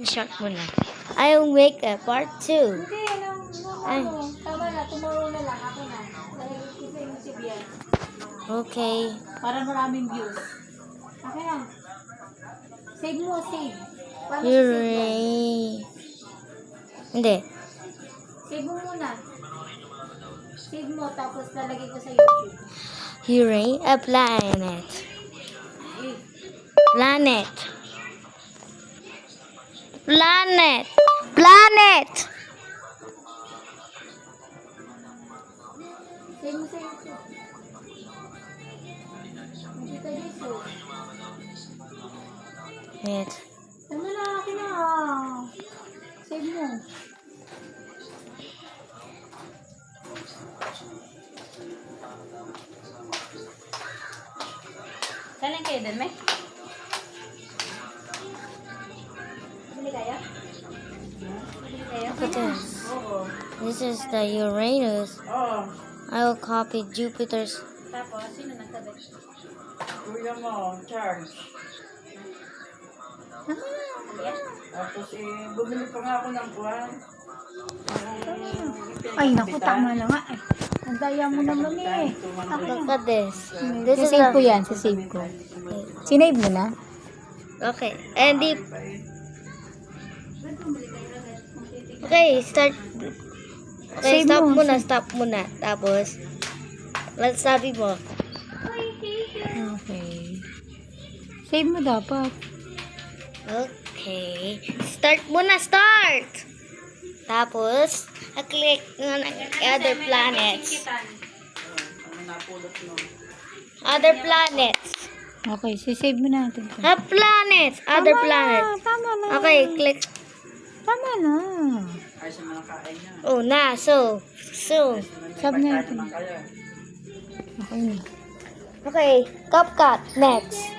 Short muna. I will make a part 2. Hindi, tama na, tomorrow na lang, ako na. Dahil isa yung si Bian. Okay. Para maraming views. Okay na. Save mo, save. Paano save mo? Hooray. Hindi. Save mo muna. Save mo, tapos lalagay ko sa YouTube. Hooray, a planet. Eh, Planet. Planet. Planet. save mo sa YouTube. Hindi ka dito. Wait. Ano na, akin na. Save mo. Kailan kayo din, May? Bili kayo? Bili kayo? Look at this. Oo. This is the Uranus. Oo. I will copy Jupiter's. Tapos, sino nagkabit? Kuya mo, Charles. Yan. Tapos bumili pa nga ako ng kuwan. Ay, naku, tama na nga eh. Ang daya mo naman eh. Look at this. This is Sisave ko a, yan, sisave ko. Sinave mo na? okay. And the, okay, start. Okay, Save stop mo, muna, stop muna. Tapos, let's sabi mo. Okay. Save mo dapat. Okay. Start muna, start! Tapos, click ng other planets. Ano napulot mo? Other planets. Okay, sisave mo natin. Planets. Other planets. Tama na. Okay, click. Tama na. Ay, sa mga kain niya. Oh, na. So. Sab na natin. Kaya. Okay na. Okay, CapCut. Next.